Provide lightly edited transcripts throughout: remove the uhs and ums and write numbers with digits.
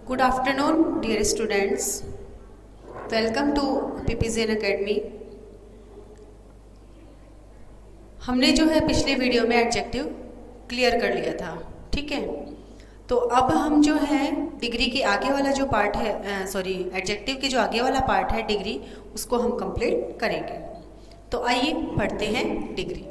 Good afternoon, dear students. Welcome to PPZN Academy. हमने जो है पिछले वीडियो में एडजेक्टिव क्लियर कर लिया था, ठीक है। तो अब हम जो है डिग्री के आगे वाला जो पार्ट है, एडजेक्टिव के जो आगे वाला पार्ट है डिग्री, उसको हम कंप्लीट करेंगे। तो आइए पढ़ते हैं डिग्री।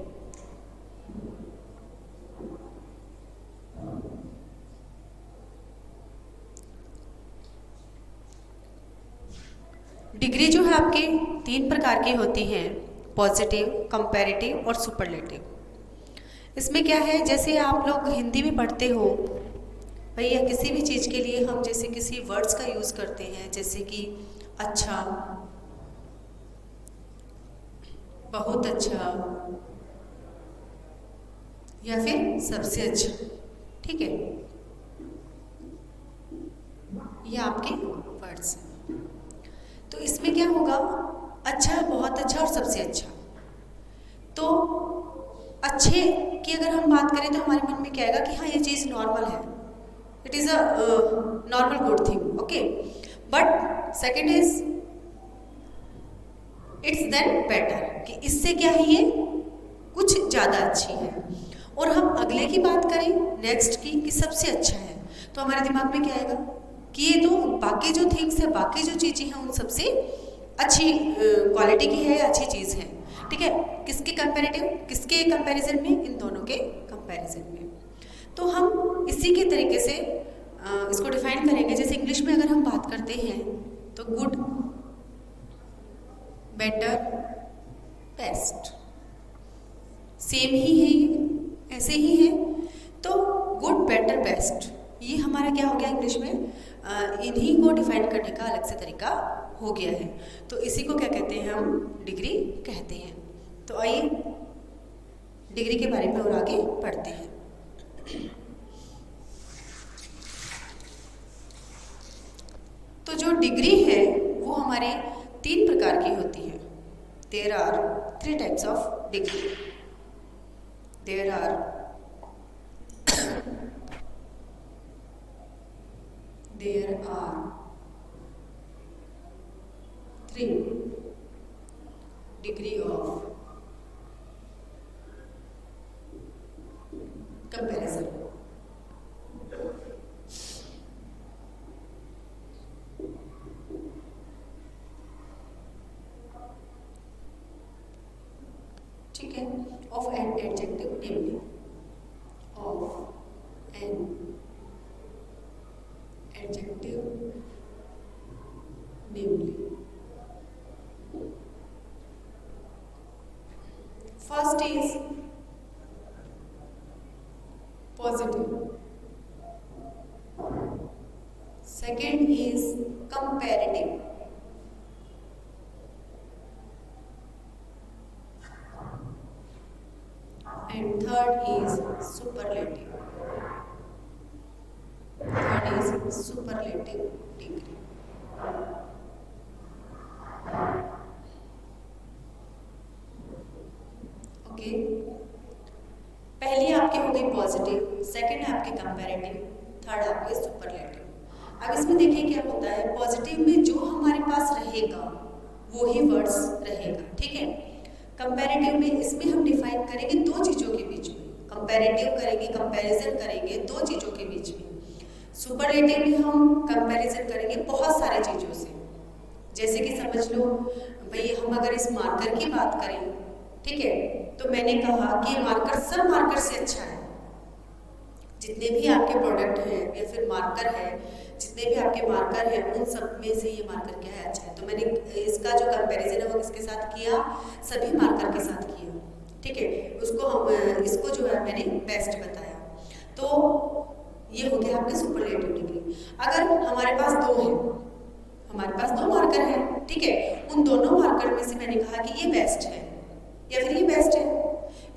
डिग्री जो है आपके 3 प्रकार की होती हैं, पॉजिटिव, कंपैरेटिव और सुपरलेटिव। इसमें क्या है, जैसे आप लोग हिंदी में पढ़ते हो भैया, किसी भी चीज़ के लिए हम जैसे किसी वर्ड्स का यूज़ करते हैं, जैसे कि अच्छा, बहुत अच्छा या फिर सबसे अच्छा, ठीक है। ये आपके वर्ड्स हैं। तो इसमें क्या होगा, अच्छा, बहुत अच्छा और सबसे अच्छा। तो अच्छे की अगर हम बात करें तो हमारे मन में क्या आएगा कि हाँ ये चीज़ नॉर्मल है, it is a normal good thing, okay. But second is it's then better, कि इससे क्या है, ये कुछ ज़्यादा अच्छी है। और हम अगले की बात करें, नेक्स्ट की, कि सबसे अच्छा है, तो हमारे दिमाग में क्या आएगा कि ये तो बाकी जो थिंग्स है, बाकी जो चीज़ें हैं उन सबसे अच्छी क्वालिटी की है, अच्छी चीज़ है, ठीक है। किसके कंपैरेटिव, किसके कंपैरिजन में, इन दोनों के कंपैरिजन में। तो हम इसी के तरीके से इसको डिफाइन करेंगे। जैसे इंग्लिश में अगर हम बात करते हैं तो गुड, बेटर, बेस्ट, सेम ही है, ये ऐसे ही है। तो गुड, बेटर, बेस्ट, ये हमारा क्या हो गया इंग्लिश में, इन्हीं को डिफाइन करने का अलग से तरीका हो गया है। तो इसी को क्या कहते हैं, हम डिग्री कहते हैं। तो आइए डिग्री के बारे में और आगे पढ़ते हैं। तो जो डिग्री है वो हमारे 3 प्रकार की होती है। There are 3 types of degree. There are three degree of comparison. ठीक है, of an adjective, namely of an adjective namely. First is positive, second is comparative, and third is superlative. Third is superlative degree. Okay, पहली आपकी हो गई positive, second है आपके comparative, third आपके superlative. अब इसमें देखिए क्या होता है, पॉजिटिव में जो हमारे पास रहेगा वो ही वर्ड्स रहेगा, ठीक है। कंपैरेटिव में इसमें हम डिफाइन करेंगे 2 चीज़ों के बीच में, कंपैरेटिव करेंगे, कंपैरिजन करेंगे 2 चीज़ों के बीच में। सुपरलेटिव में हम कंपैरिजन करेंगे बहुत सारी चीज़ों से। जैसे कि समझ लो भाई, हम अगर इस मार्कर की बात करें, ठीक है, तो मैंने कहा कि ये मार्कर सब मार्कर से अच्छा है। जितने भी आपके प्रोडक्ट हैं या फिर मार्कर है, जितने भी आपके मार्कर हैं उन सब में से ये मार्कर क्या है, अच्छा है। तो मैंने इसका जो कंपैरिजन है वो किसके साथ किया, सभी मार्कर के साथ किया, ठीक है। उसको हम इसको जो है मैंने बेस्ट बताया। तो ये हो गया आपके सुपरलेटिव डिग्री। अगर हमारे पास 2 हैं, हमारे पास 2 मार्कर हैं, ठीक है, उन दोनों मार्कर में से मैंने कहा कि ये बेस्ट है या फिर ये बेस्ट है,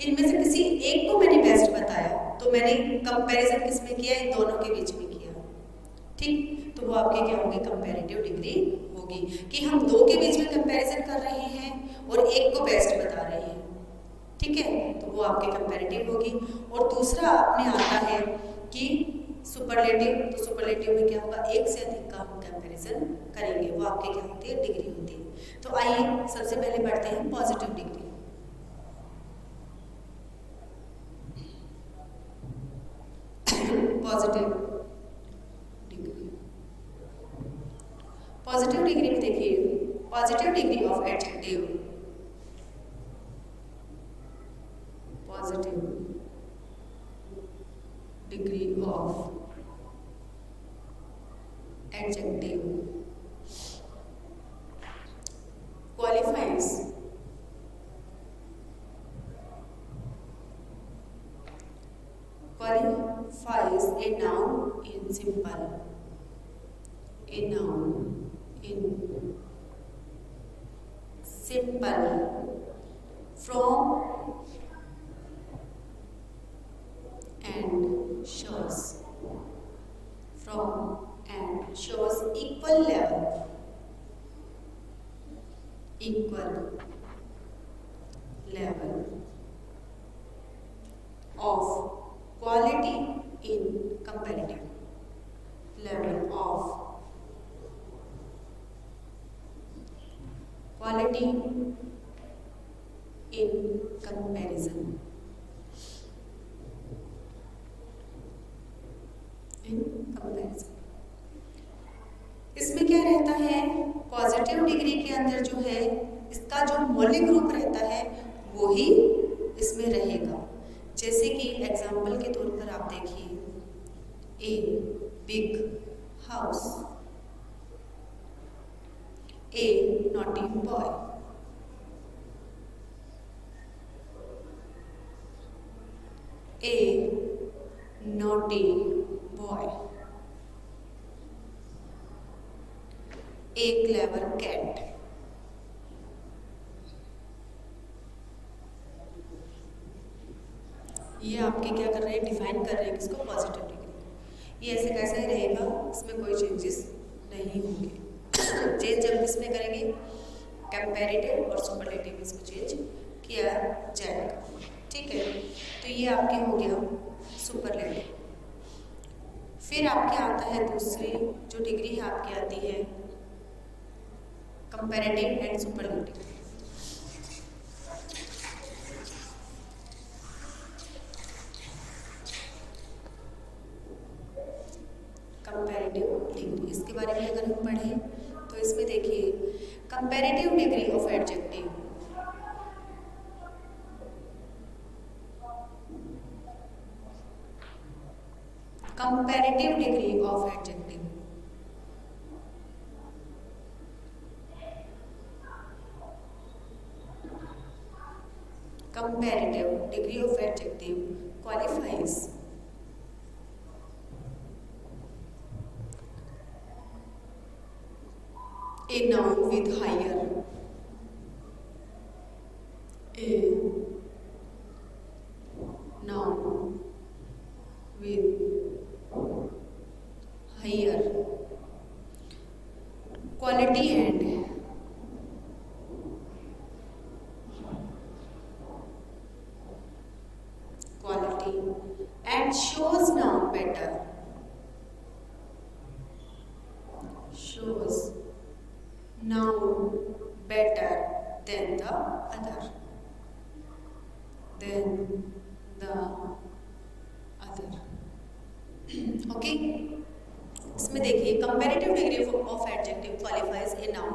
इनमें से किसी एक को मैंने बेस्ट बताया, तो मैंने कंपैरिजन किसमें किया, इन दोनों के बीच में किया, ठीक। तो वो आपके क्या होगी, कंपैरेटिव डिग्री होगी, कि हम 2 के बीच में कंपैरिजन कर रहे हैं और एक को बेस्ट बता रहे हैं, ठीक है। तो वो आपके कंपैरेटिव होगी। और दूसरा आपने आता है कि सुपरलेटिव, तो सुपरलेटिव में क्या होगा, एक से अधिक का हम कंपैरिजन करेंगे, वो आपके क्या होती है, डिग्री होती है। तो आइए सबसे पहले पढ़ते हैं positive degree. Positive degree, positive degree में देखिए, positive degree of adjective, positive degree of adjective qualifies a noun in simple, a noun in simple from and shows, from and shows equal level, equal level of quality in comparative, level of quality in comparison, in comparison। इसमें क्या रहता है, positive degree के अंदर जो है इसका जो मौलिक रूप रहता है वो ही इसमें रहेगा। जैसे कि एग्जाम्पल के तौर पर आप देखिए, a big house, a naughty boy, a naughty boy, a clever cat. ये आपके क्या कर रहे हैं, डिफाइन कर रहे हैं किसको, पॉजिटिव डिग्री। ये ऐसे कैसे ही रहेगा, इसमें कोई चेंजेस नहीं होंगे। चेंज जब इसमें करेंगे कंपैरेटिव और सुपरलेटिव में इसको चेंज किया जाएगा, ठीक है। तो ये आपके हो गया सुपरलेटिव। फिर आपके आता है दूसरी जो डिग्री है आपकी आती है comparative and superlative. Comparative degree, इसके बारे में अगर हम पढ़ें तो इसमें देखिए comparative degree of adjective, comparative degree of adjective, comparative degree of adjective qualifies a noun with higher, a noun with higher quality and shows noun better, shows noun better than the other, okay। इसमें देखिए comparative degree of adjective qualifies a noun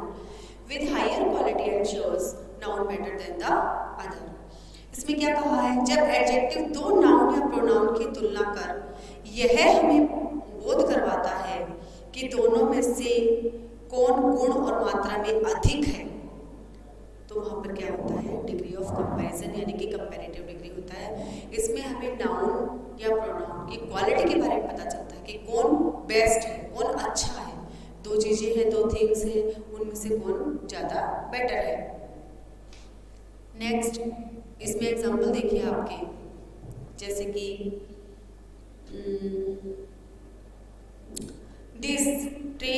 with higher quality and shows noun better than the other. इसमें क्या कहा है, जब adjective दो noun या pronoun की तुलना कर यह हमें बोध करवाता है कि दोनों में से कौन गुण और मात्रा में अधिक है, तो वहाँ पर क्या होता है, डिग्री ऑफ कंपैरिजन यानी कि कंपैरेटिव डिग्री होता है। इसमें हमें नाउन या प्रोनाउन की क्वालिटी के बारे में पता चलता है कि कौन बेस्ट है, कौन अच्छा है। दो चीज़ें हैं, दो थिंग्स हैं, उनमें से कौन ज़्यादा बेटर है। नेक्स्ट इसमें एग्जाम्पल देखिए आपके, जैसे कि this tree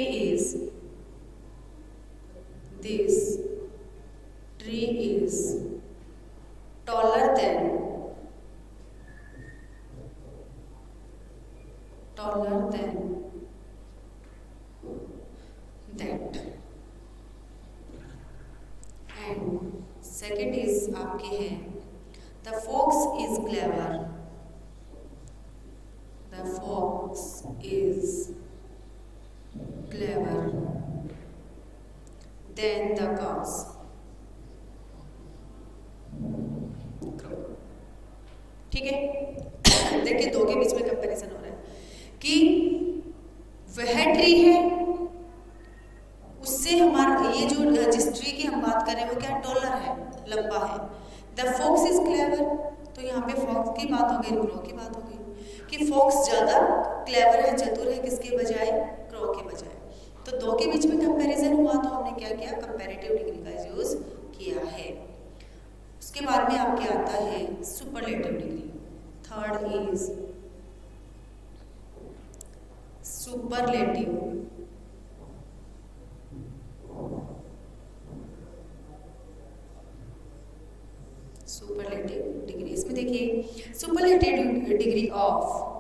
is taller than taller than that. And second is आपके हैं the fox is clever. The fox is clever than the cows. ठीक है, देखिए दो के बीच में कंपैरिजन हो रहा है कि वह ट्री है, उससे हमारा ये जो जिस ट्री की हम बात कर रहे हैं वो क्या टॉलर है, लंबा है. द फॉक्स इज क्लेवर, तो यहाँ पे फॉक्स की बात हो गई, क्रो की बात हो गई कि फॉक्स ज्यादा क्लेवर है, चतुर है, किसके बजाय, क्रो के बजाय. तो दो के बीच में कंपैरिजन हुआ तो हमने क्या किया, कंपैरेटिव डिग्री का यूज किया है. उसके बाद में आपके आता है superlative degree. Third is superlative. Superlative degree, इसमें देखिए superlative degree of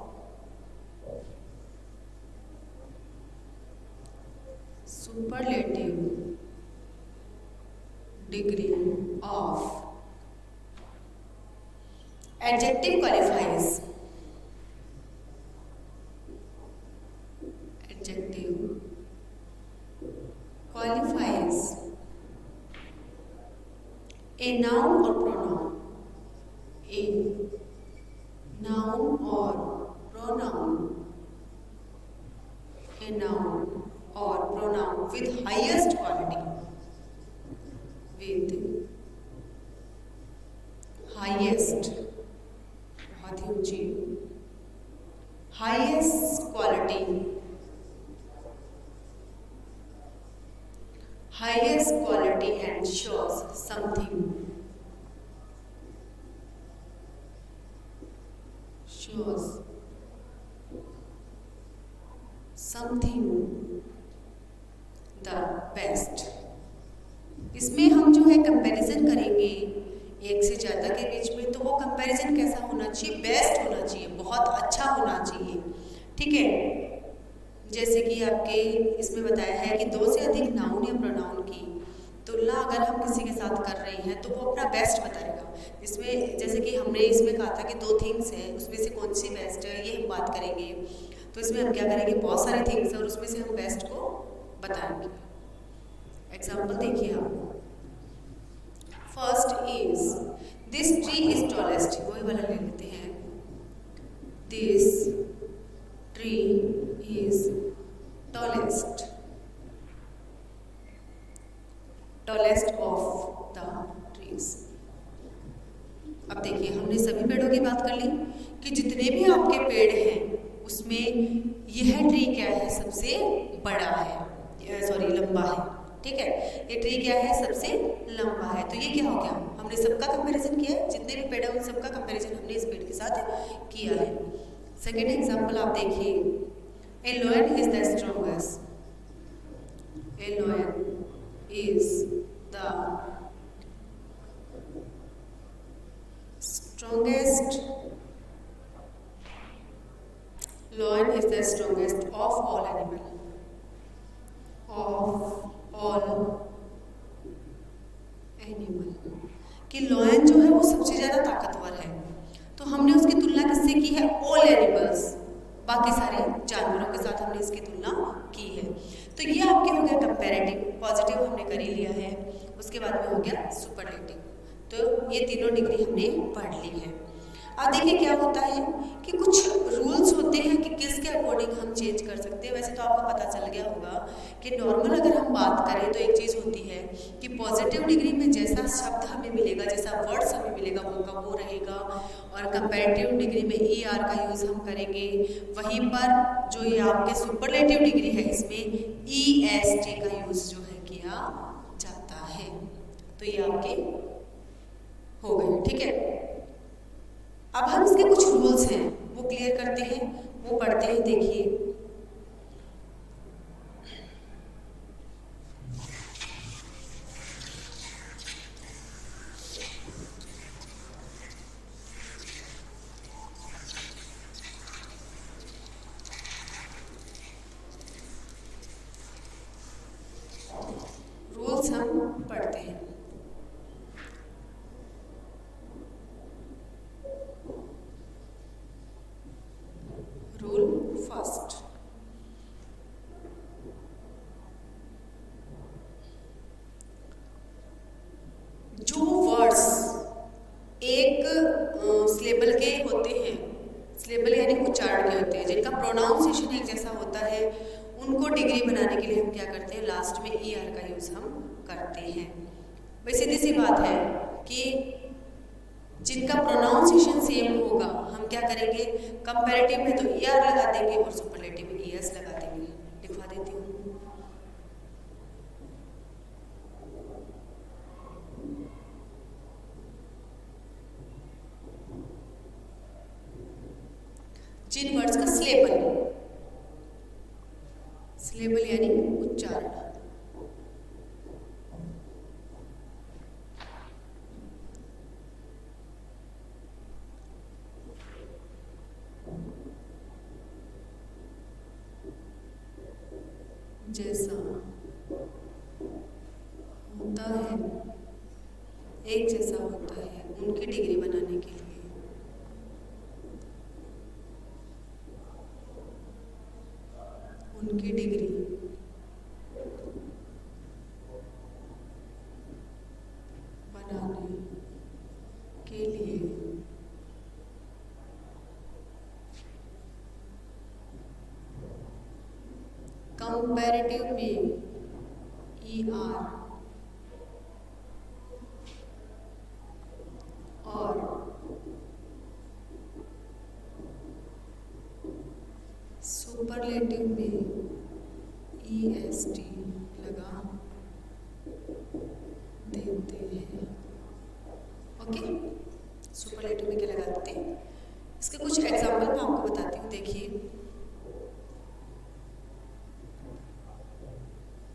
superlative degree of adjective qualifies a noun or pronoun. A noun or pronoun. A noun or pronoun with highest quality. With highest, बहुत ही ऊंची, highest quality, highest quality and shows something, shows something the best. इसमें हम जो है comparison करेंगे एक से ज़्यादा के बीच में, तो वो कंपैरिजन कैसा होना चाहिए, बेस्ट होना चाहिए, बहुत अच्छा होना चाहिए. ठीक है, जैसे कि आपके इसमें बताया है कि दो से अधिक नाउन या प्रोनाउन की तुलना अगर हम किसी के साथ कर रहे हैं तो वो अपना बेस्ट बताएगा. इसमें जैसे कि हमने इसमें कहा था कि दो थिंग्स हैं, उसमें से कौन सी बेस्ट है ये हम बात करेंगे. तो इसमें हम क्या करेंगे, बहुत सारे थिंग्स हैं और उसमें से हम बेस्ट को बताएंगे. एग्जाम्पल देखिए आप. First is this tree is tallest, वही वाला ले लेते हैं. This tree is tallest, tallest of the trees. अब देखिए हमने सभी पेड़ों की बात कर ली कि जितने भी आपके पेड़ हैं उसमें यह ट्री क्या है, सबसे बड़ा है, सॉरी लंबा है. ठीक है, ये ट्री क्या है, सबसे लंबा है. तो ये क्या हो गया, हमने सबका कंपैरिजन किया है, जितने भी पेड़ हैं उन सबका कंपैरिजन हमने इस पेड़ के साथ किया है. सेकेंड एग्जाम्पल आप देखिए. A lion is the strongest, a lion is the strongest, lion is the strongest of all animal, of all animal. कि लॉयन जो है वो सबसे ज़्यादा ताकतवर है, तो हमने उसकी तुलना किससे की है, ऑल एनिमल्स, बाकी सारे जानवरों के साथ हमने इसकी तुलना की है. तो ये आपके हो गया कंपैरेटिव, पॉजिटिव हमने कर ही लिया है. उसके बाद में हो गया सुपरलेटिव. तो ये तीनों डिग्री हमने पढ़ ली है. अब देखिए क्या होता है कि कुछ रूल्स होते हैं कि किसके अकॉर्डिंग हम चेंज कर सकते हैं. वैसे तो आपको पता चल गया होगा कि नॉर्मल अगर हम बात करें तो एक चीज़ होती है कि पॉजिटिव डिग्री में जैसा शब्द हमें मिलेगा, जैसा वर्ड्स हमें मिलेगा वो का वो रहेगा, और कंपैरेटिव डिग्री में ई आर का यूज़ हम करेंगे. वहीं पर जो ये आपके सुपरलेटिव डिग्री है इसमें ई एस टी का यूज़ जो है किया जाता है. तो ये आपके हो गए. ठीक है, अब हम इसके कुछ रूल्स हैं वो क्लियर करते हैं, वो पढ़ते हैं. देखिए फास्ट। जो वर्ड्स एक सिलेबल के होते हैं, सिलेबल यानी उच्चारण के होते हैं, जिनका प्रोनाउंसिएशन एक जैसा होता है, उनको डिग्री बनाने के लिए हम क्या करते हैं, लास्ट में ई आर का यूज हम करते हैं। वैसे सीधी सी बात है कि जिनका प्रोनाउंसिएशन सेम होगा हम क्या करेंगे, कंपैरेटिव में तो ई आर लगा देंगे और सुपरलेटिव में ई एस लगा देंगे। लिखवा देती हूँ। जिन वर्ड्स का सिलेबल यानी उच्चारण, जैसा होता है, एक जैसा होता है, उनकी डिग्री बनाने के लिए उनकी डिग्री बनाने के लिए कंपैरेटिव में ई आर और सुपरलेटिव में ई एस टी लगा देते हैं। ओके, सुपरलेटिव में क्या लगा देते हैं, इसके कुछ एग्जाम्पल मैं आपको बताती हूँ। देखिए,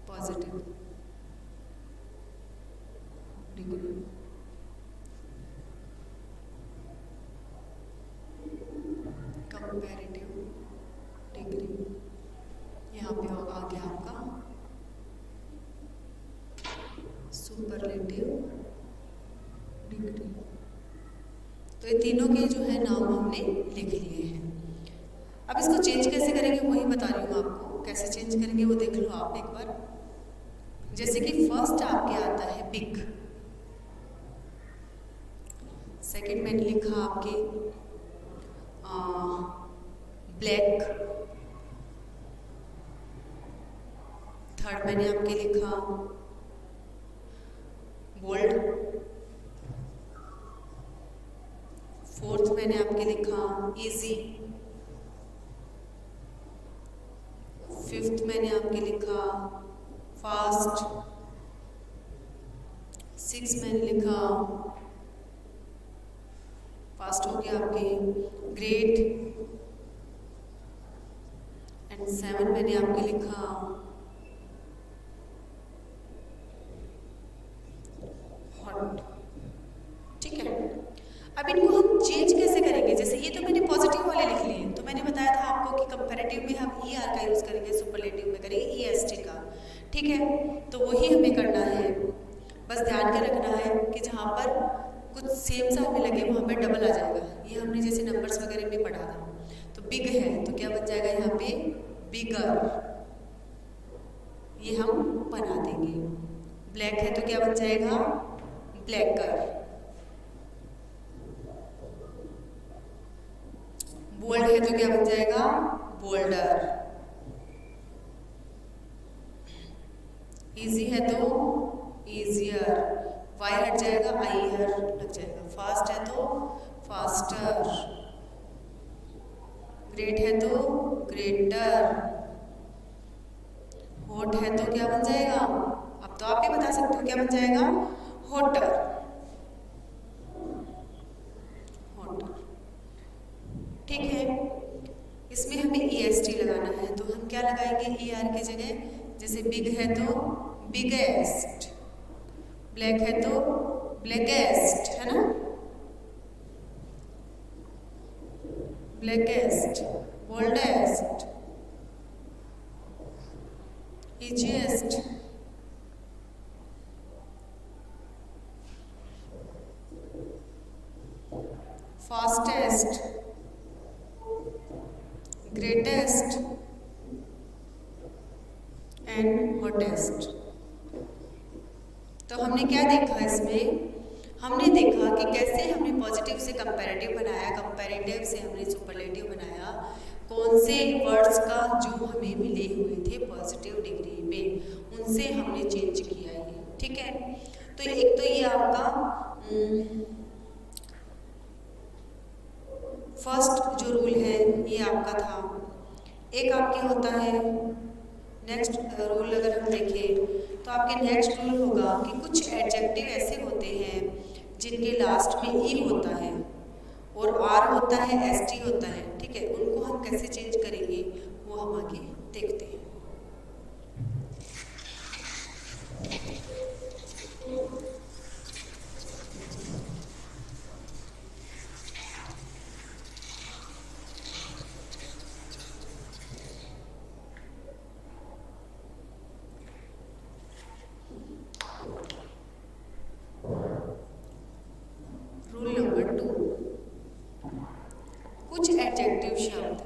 पॉजिटिव डिग्री, कंपैरेटिव डिग्री, यहाँ पे आ गया आपका सुपरलेटिव डिग्री। तो ये तीनों के जो है नाम हमने लिख लिए हैं। अब इसको चेंज कैसे करेंगे वही बता रही हूँ आपको, कैसे चेंज करेंगे वो देख लो आप एक बार। जैसे कि फर्स्ट आपके आता है बिग, सेकंड मैंने लिखा आपके ब्लैक, थर्ड मैंने आपके लिखा बोल्ड, फोर्थ मैंने आपके लिखा इजी, फिफ्थ मैंने आपके लिखा फास्ट, सिक्स मैंने लिखा फास्ट हो गया आपके ग्रेट, एंड सेवन मैंने आपके लिखा हॉट। ठीक है, अब इनको हम चेंज कैसे करेंगे। जैसे ये तो मैंने पॉजिटिव वाले लिख लिए, तो मैंने बताया था आपको कि कंपैरेटिव में हम ई आर का यूज करेंगे, सुपरलेटिव में करेंगे ई एस टी का। ठीक है, तो वही हमें करना है। बस ध्यान के रखना है कि जहाँ पर कुछ सेम सा हमें लगे वहाँ पे डबल आ जाएगा। ये हमने जैसे नंबर्स वगैरह में पढ़ा था। तो बिग है तो क्या बन जाएगा यहाँ पे बिगर, ये हम बना देंगे। ब्लैक है तो क्या बन जाएगा ब्लैकर, बोल्ड है तो क्या बन जाएगा बोल्डर, इजी है तो इजियर, वाई हट जाएगा आईयर लग जाएगा, फास्ट है तो फास्टर, ग्रेट है तो ग्रेटर, हॉट है तो क्या बन जाएगा, अब तो आप ही बता सकते हो क्या बन जाएगा हॉटर, हॉटर। ठीक है, इसमें हमें ई एस टी लगाना है तो हम क्या लगाएंगे ई आर की जगह। जैसे बिग है तो बिगेस्ट, ब्लैक है तो ब्लैकेस्ट, है ना, blackest, boldest, easiest, fastest, greatest and hottest. तो हमने क्या देखा इसमें, हमने देखा कि कैसे हमने पॉजिटिव से कंपैरेटिव बनाया, कंपैरेटिव से हमने सुपरलेटिव बनाया, कौन से वर्ड्स का जो हमें मिले हुए थे पॉजिटिव डिग्री में उनसे हमने चेंज किया ये, ठीक है। तो एक तो ये आपका फर्स्ट जो रूल है ये आपका था। एक आपके होता है नेक्स्ट रूल, अगर हम देखें तो आपके नेक्स्ट रूल होगा कि कुछ एडजेक्टिव ऐसे होते हैं जिनके लास्ट में ई होता है और आर होता है, एस टी होता है, ठीक है। उनको हम कैसे चेंज करेंगे वो हम आगे देखते हैं। रूल नंबर 2, कुछ एडजेक्टिव शब्द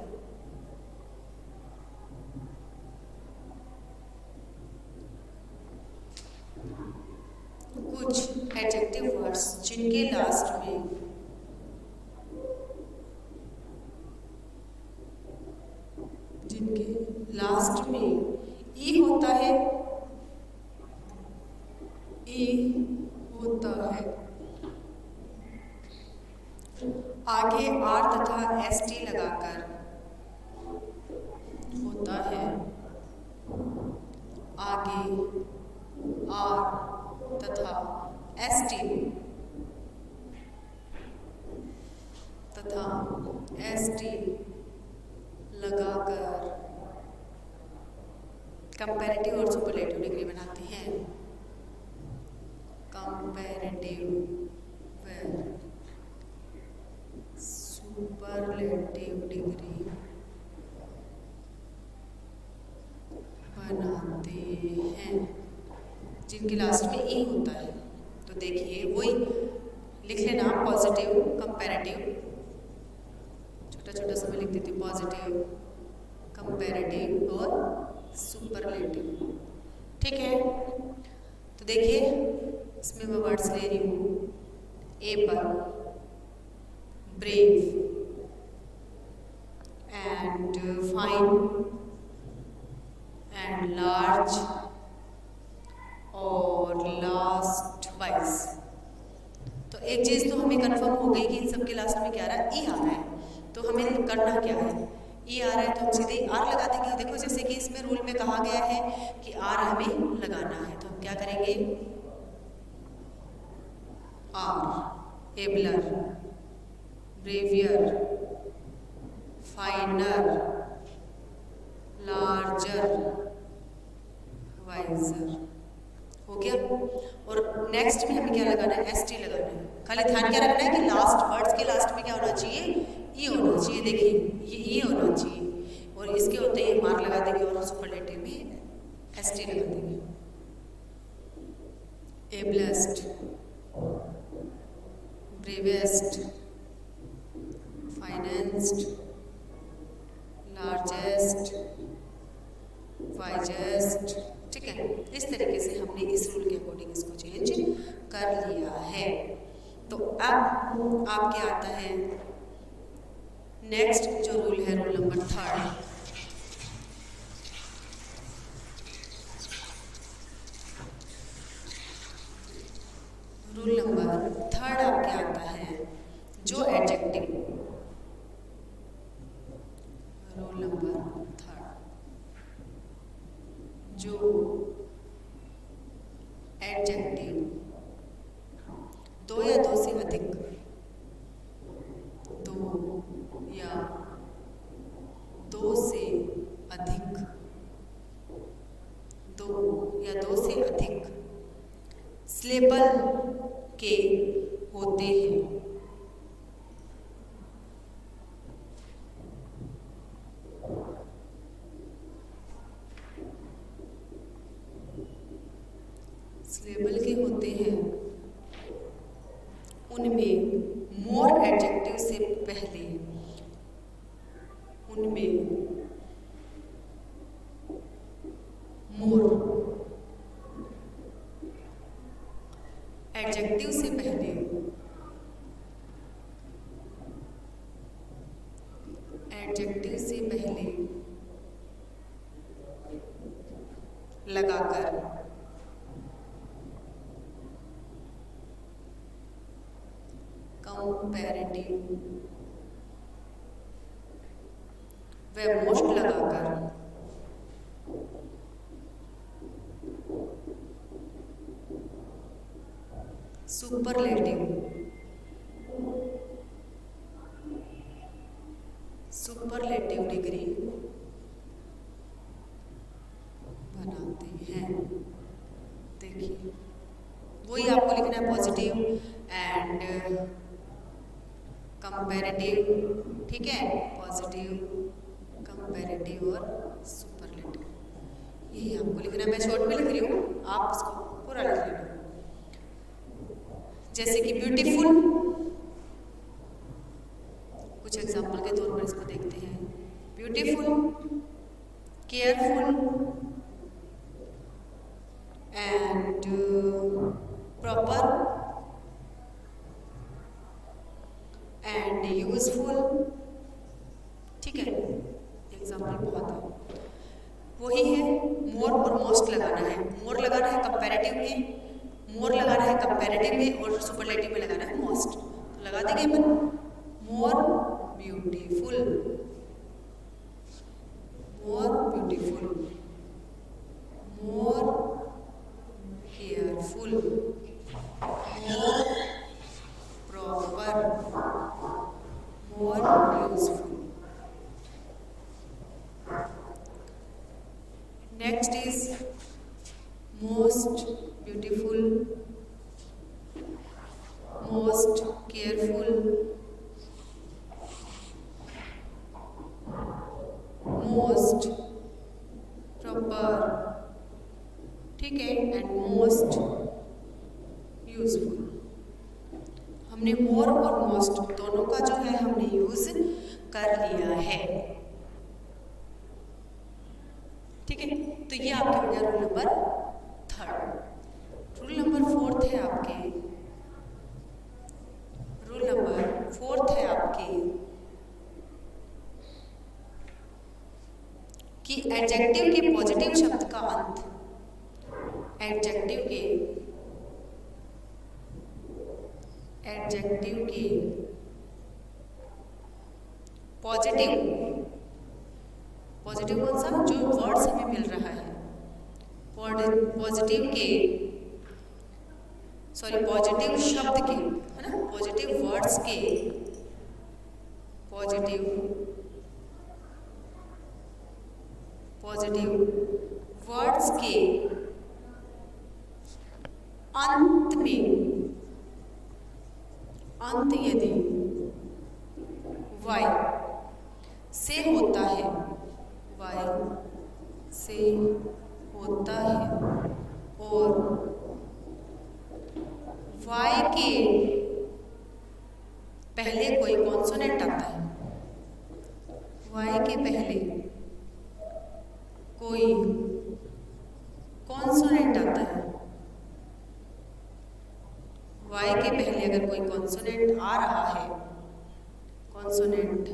कुछ एडजेक्टिव वर्ड्स जिनके लास्ट में ई होता है, आगे आर तथा एस टी लगाकर होता है, आगे आर तथा एस टी लगाकर कंपैरेटिव और सुपरलेटिव डिग्री बनाते हैं। कंपैरेटिव व सुपरलेटिव डिग्री बनाते हैं जिनके लास्ट में ई होता है। तो देखिए वही लिख लेना, पॉजिटिव, कंपैरेटिव, छोटा छोटा सा मैं लिख देती हूँ, पॉजिटिव, कंपैरेटिव और सुपरलेटिव, ठीक है। तो देखिए इसमें मैं वर्ड्स ले रही हूँ, able, brave and fine and large और लास्ट वाइज। तो एक चीज तो हमें कंफर्म हो गई कि इन सबके लास्ट में क्या आ रहा है, ई आ रहा है। तो हमें करना क्या है, ई आ रहा है तो हम सीधे आर लगा देंगे। देखो जैसे कि इसमें रूल में कहा गया है कि आर हमें लगाना है, तो हम क्या करेंगे, er, abler, braver, finer, larger, wiser, हो गया। और नेक्स्ट में हमें क्या लगाना है, एस टी लगाना है। खाली ध्यान क्या रखना है कि लास्ट वर्ड्स के लास्ट में क्या होना चाहिए, ई होना चाहिए। देखिए ये ई होना चाहिए और इसके होते ही मार लगा देंगे और सुपरलेटिव में एस टी लगा देंगे। Ablest, bravest, financed, largest, wisest, ठीक है। इस तरीके से हमने इस रूल के अकॉर्डिंग इसको चेंज कर लिया है। तो अब आपके आता है नेक्स्ट जो रूल है, रूल नंबर 3। रूल नंबर 3 आपके आता है जो एडजेक्टिव, रूल नंबर 3 जो एडजेक्टिव दो या दो से अधिक, दो या दो से अधिक, दो या दो से अधिक सिलेबल के होते हैं, सिलेबल के होते हैं, उनमें मोर एडजेक्टिव से पहले उनमें मोर। एडजेक्टिव से पहले लगाकर कंपैरेटिव व मोस्ट लगाकर सुपरलेटिव डिग्री बनाते हैं। देखिए वही आपको लिखना है, पॉजिटिव एंड कंपैरेटिव, ठीक है, पॉजिटिव, कंपैरेटिव और सुपरलेटिव, यही आपको लिखना है। मैं शॉर्ट में लिख रही हूँ, आप उसको पूरा लिख लेना। जैसे कि ब्यूटीफुल, कुछ एग्जाम्पल के तौर पर इसको देखते हैं। Beautiful, careful and proper and useful, ठीक है, एग्जाम्पल बहुत है। वही है, मोर और मोस्ट लगाना है। मोर लगाना है कंपैरेटिव में, मोर लगाना है कंपैरेटिव में और सुपरलेटिव में लगाना है मोस्ट। तो लगा देंगे अपन, more beautiful, more beautiful, more careful, more proper, more useful. Next is most beautiful, most careful, most proper, ठीक है, एंड मोस्ट यूजफुल। हमने मोर और मोस्ट दोनों का जो है हमने यूज कर लिया है, ठीक है। तो ये आपके हो गया रूल नंबर 3। रूल नंबर 4 है आपके, रूल नंबर 4 है आपके कि एडजेक्टिव के पॉजिटिव शब्द का अंत, एडजेक्टिव के पॉजिटिव, पॉजिटिव कौन सा, जो वर्ड्स हमें मिल रहा है, पॉजिटिव के, सॉरी पॉजिटिव शब्द के, है ना, पॉजिटिव वर्ड्स के, पॉजिटिव वर्ड्स के अंत में, अंत यदि वाई से होता है, वाई से होता है और वाई के पहले कोई कॉन्सोनेंट आता है, वाई के पहले कोई कॉन्सोनेंट आता है, वाई के पहले अगर कोई कॉन्सोनेंट आ रहा है, कॉन्सोनेंट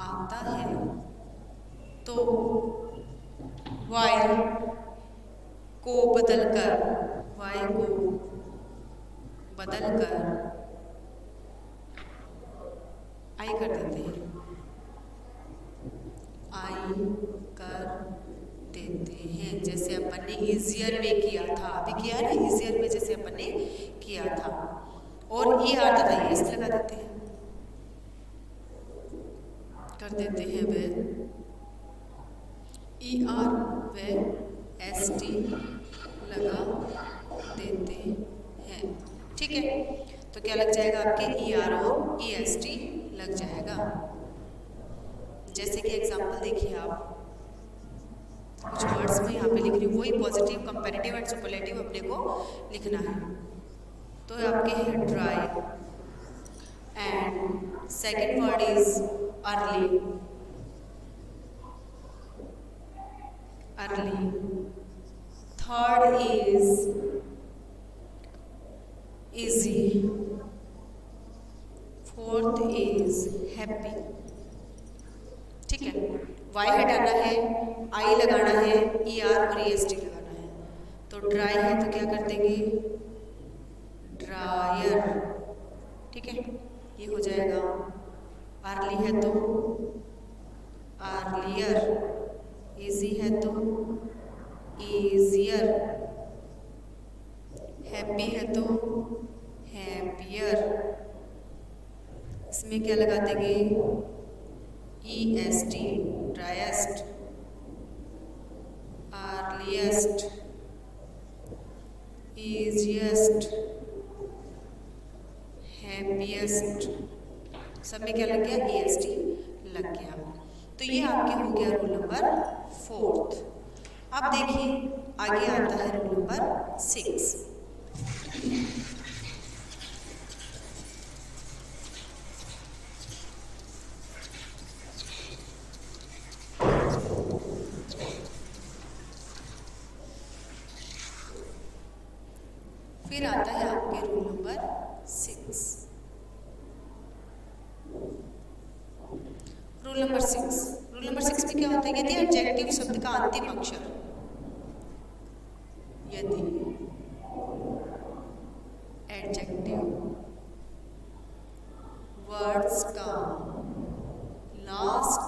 आता है, तो वाई को बदलकर, वाई को बदलकर आई कर देते हैं, आई कर देते हैं। जैसे अपन ने इजियर में किया था, अभी किया ना, इजियर में जैसे अपन ने किया था, और ये आता था, ये इस लगा देते हैं, कर देते हैं वे ई आर व एस टी लगा देते हैं, ठीक है। तो क्या लग जाएगा आपके, ई आर और ई एस टी लग जाएगा। जैसे कि एग्जांपल देखिए, आप कुछ वर्ड्स में यहाँ पे लिख रही हूँ, वही पॉजिटिव, कंपैरेटिव एंड सुपरलेटिव अपने को लिखना है। तो आपके हैं dry and second word is early, early, third is easy, fourth is happy. ठीक है, वाई हटाना है, आई लगाना है, ई आर और ई एस टी लगाना है। तो ड्राई है तो क्या कर देंगे, ड्रायर। ठीक है, ये हो जाएगा। अर्ली है तो अर्लियर, इजी है तो ईजियर, हैप्पी है तो हैप्पियर। इसमें क्या लगा देंगे, E S T, driest, earliest, easiest, happiest. सब में क्या लग गया, ई एस टी लग गया। तो ये आपके हो गया रूल नंबर 4। अब देखिए आगे आता है रूल नंबर 6। फिर आता है आपके रूल नंबर 6। रूल नंबर 6 में क्या होता है, यदि एडजेक्टिव शब्द का अंतिम अक्षर, यदि एडजेक्टिव वर्ड्स का लास्ट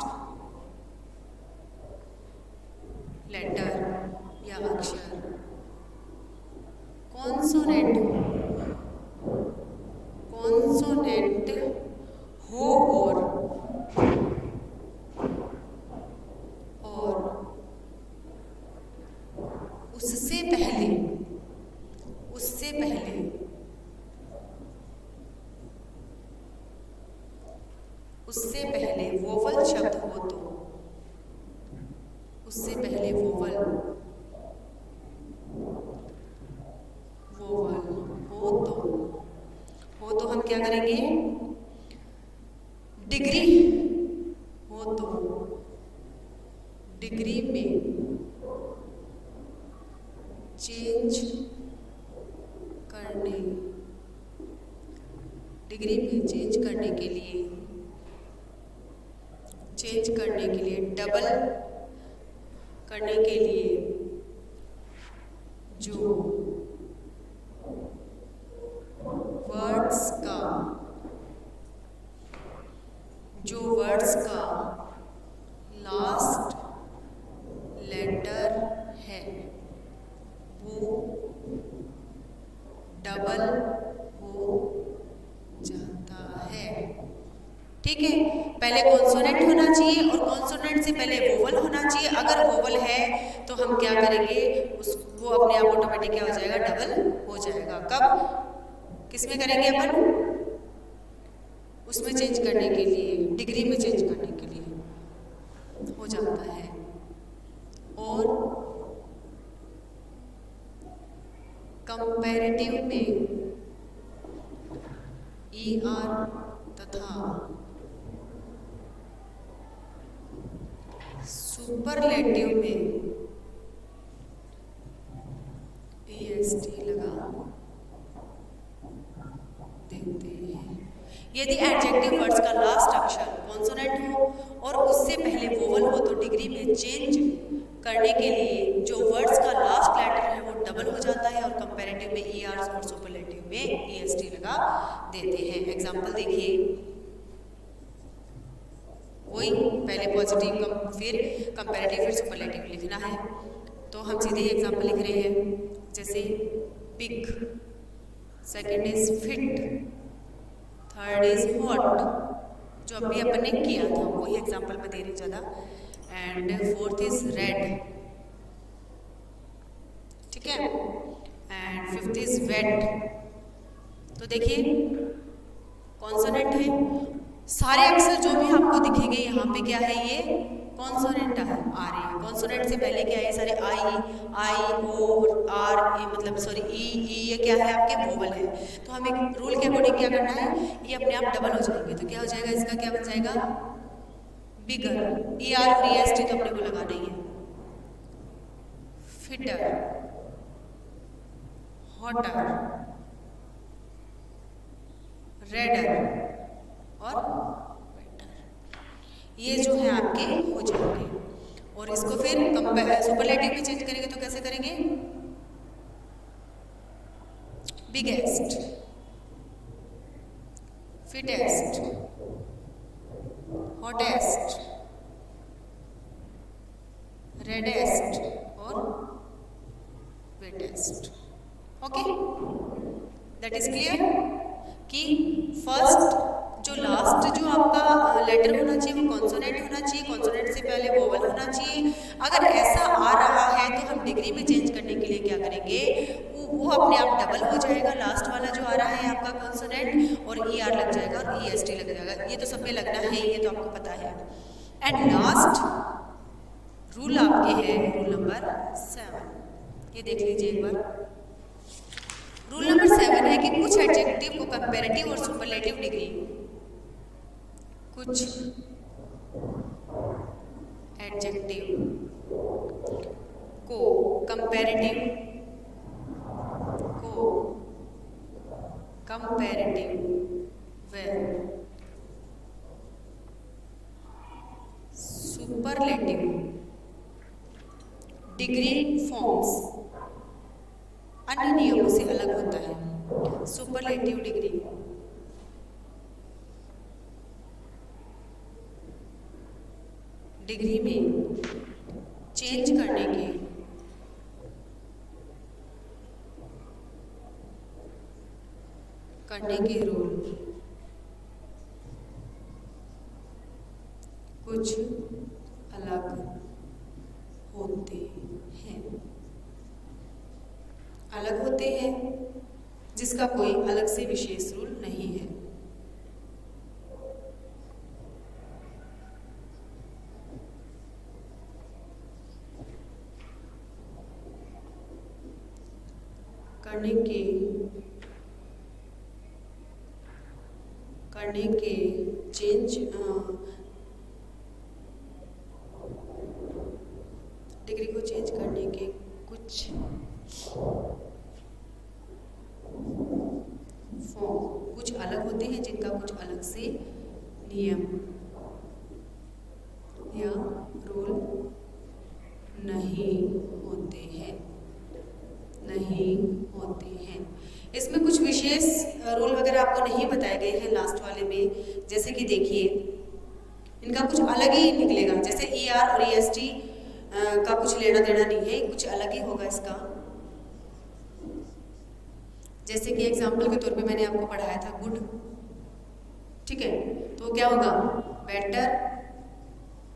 लेटर या अक्षर कॉन्सोनेंट हो और उससे पहले वोवल शब्द हो तो, उससे पहले वोवल हो तो हम क्या करेंगे, डिग्री हो तो डिग्री में चेंज करने के लिए डबल करने के लिए जो वर्ड्स का लास्ट लेटर है वो डबल हो जाता है। ठीक है, पहले कॉन्सोनेंट होना चाहिए और कॉन्सोनेंट से पहले वोवल होना चाहिए। अगर वोवल है तो हम क्या करेंगे, वो अपने आप ऑटोमेटिक क्या हो जाएगा, डबल हो जाएगा। कब, किस में करेंगे अपन, उसमें चेंज करने के लिए, डिग्री में चेंज करने के लिए हो जाता है। और कंपैरेटिव में ई आर तथा सुपरलेटिव में EST लगा देते हैं। यदि एडजेक्टिव वर्ड्स का लास्ट अक्षर कॉन्सोनेंट हो और उससे पहले वोवल हो तो डिग्री में चेंज करने के लिए जो वर्ड्स का लास्ट लेटर है वो डबल हो जाता है और कंपैरेटिव में ER और सुपरलेटिव में EST लगा देते हैं। एग्जाम्पल देखिए, वही पहले पॉजिटिव फिर कंपैरेटिव फिर सुपरलेटिव लिखना है। तो हम सीधे एग्जाम्पल लिख रहे हैं, जैसे pick, second is fit, third is hot, जो अभी अपन ने किया था वही एग्जाम्पल में दे रही ज़्यादा, एंड फोर्थ इज रेड। ठीक है, एंड फिफ्थ इज वेट। तो देखिए कॉन्सोनेंट है, सारे अक्षर जो भी आपको दिखेंगे यहाँ पे क्या है, ये कॉन्सोनेंट आ रही है। कॉन्सोनेंट से पहले क्या है, सारे आई ओ आर ए, मतलब सॉरी ई ये क्या है, आपके वोवल है। तो हमें रूल के अकॉर्डिंग क्या करना है, ये अपने आप डबल हो जाएंगे। तो क्या हो जाएगा, इसका क्या बन जाएगा, बिगर। ER और EST तो अपने को लगाना ही है। फिटर, हॉटर, रेडर और बेटर, ये जो है आपके हो जाएंगे। और इसको फिर सुपरलेटिव में चेंज करेंगे तो कैसे करेंगे? बिगेस्ट, फिटेस्ट, हॉटेस्ट, रेडेस्ट और wettest. Okay, that is clear कि फर्स्ट जो लास्ट जो आपका लेटर होना चाहिए वो कॉन्सोनेंट होना चाहिए, कॉन्सोनेंट से पहले वोवल होना चाहिए। अगर ऐसा आ रहा है तो हम डिग्री में चेंज करने के लिए क्या करेंगे, वो अपने आप डबल हो जाएगा। लास्ट वाला जो आ रहा है आपका कॉन्सोनेंट और ई आर लग जाएगा और ई एस टी लग जाएगा। ये तो सब में लगना है, ये तो आपको पता है। एंड लास्ट रूल आपके है रूल नंबर 7, ये देख लीजिए एक बार। रूल नंबर 7 है कि कुछ एडजेक्टिव को कंपैरेटिव और सुपरलेटिव डिग्री, कुछ एडजेक्टिव को कंपैरेटिव व सुपरलेटिव डिग्री फॉर्म्स अन्य नियमों से अलग होता है। सुपरलेटिव डिग्री में चेंज करने के रूल कुछ अलग होते हैं, जिसका कोई अलग से विशेष रूल नहीं है। करने के चेंज डिग्री को चेंज करने के कुछ फॉर्म कुछ अलग होते हैं, जिनका कुछ अलग से नियम या रूल नहीं होते हैं। इसमें कुछ विशेष रूल वगैरह आपको नहीं बताए गए हैं लास्ट वाले में। जैसे कि देखिए, इनका कुछ अलग ही निकलेगा। जैसे ई आर और ई एस टी का कुछ लेना देना नहीं है, कुछ अलग ही होगा इसका। जैसे कि एग्जाम्पल के तौर पे मैंने आपको पढ़ाया था गुड, ठीक है, तो क्या होगा? बेटर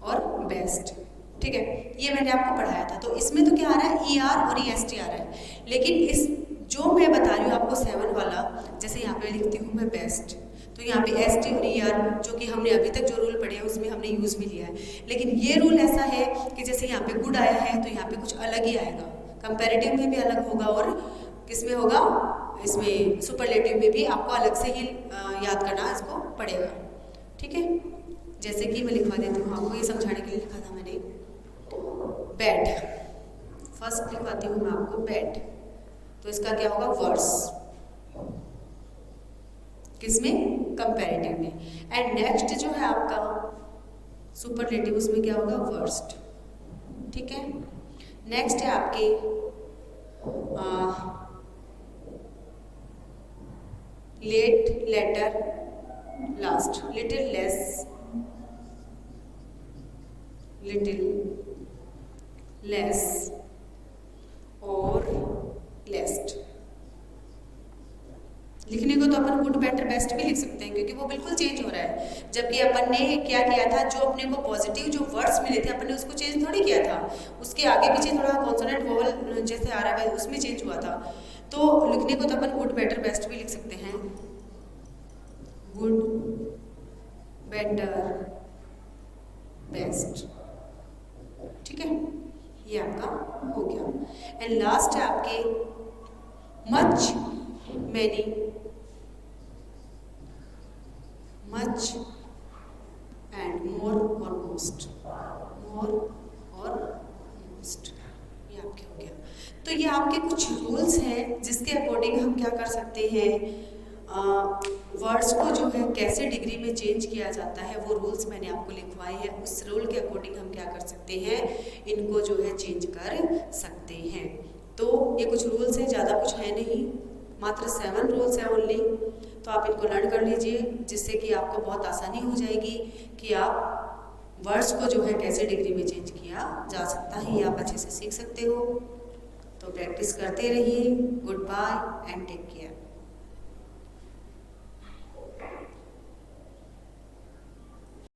और बेस्ट, ठीक है, ये मैंने आपको पढ़ाया था। तो इसमें तो क्या आ रहा है? ई आर और ई एस टी आ रहा है। लेकिन इस जो मैं बता रही हूँ आपको 7 वाला, जैसे यहाँ पे लिखती हूँ मैं बेस्ट, तो यहाँ पे एस टी और ई आर जो कि हमने अभी तक जो रूल पढ़े हैं उसमें हमने यूज़ भी लिया है। लेकिन ये रूल ऐसा है कि जैसे यहाँ पे गुड आया है तो यहाँ पे कुछ अलग ही आएगा। कंपैरेटिव में भी अलग होगा और किस में होगा? इसमें सुपरलेटिव में भी आपको अलग से ही याद करना इसको पड़ेगा, ठीक है। जैसे कि मैं लिखवा देती हूँ आपको, ये समझाने के लिए लिखा था मैंने बैड। फर्स्ट लिखवाती हूँ मैं आपको बैड, तो इसका क्या होगा? वर्स, किसमें? कंपैरेटिव में। एंड नेक्स्ट जो है आपका सुपरलेटिव, उसमें क्या होगा? वर्स्ट, ठीक है। नेक्स्ट है आपके late, later, last, little less, और लेस्ट। लिखने को तो अपन गुड, बेटर, बेस्ट भी लिख सकते हैं, क्योंकि वो बिल्कुल चेंज हो रहा है। जबकि अपन ने क्या किया था, जो अपने को पॉजिटिव जो वर्ड्स मिले थे अपन ने उसको चेंज थोड़ी किया था, उसके आगे पीछे थोड़ा कॉन्सोनेंट वोवल जैसे आ रहा है उसमें चेंज हुआ था। तो लिखने को तो अपन गुड, बेटर, बेस्ट भी लिख सकते हैं। गुड, बेटर, बेस्ट, ठीक है, ये आपका हो गया। एंड लास्ट है आपके much, many, much and more और मोस्ट, ये आपके हो गया। ये आपके कुछ रूल्स हैं जिसके अकॉर्डिंग हम क्या कर सकते हैं, वर्ड्स को जो है कैसे डिग्री में चेंज किया जाता है वो रूल्स मैंने आपको लिखवाए हैं। उस रूल के अकॉर्डिंग हम क्या कर सकते हैं, इनको जो है चेंज कर सकते हैं। तो ये कुछ रूल्स हैं, ज़्यादा कुछ है नहीं, मात्र 7 रूल्स हैं ओनली। तो आप इनको लर्न कर लीजिए, जिससे कि आपको बहुत आसानी हो जाएगी कि आप वर्ड्स को जो है कैसे डिग्री में चेंज किया जा सकता है, ये आप अच्छे से सीख सकते हो। तो प्रैक्टिस करते रहिए। Goodbye and take care.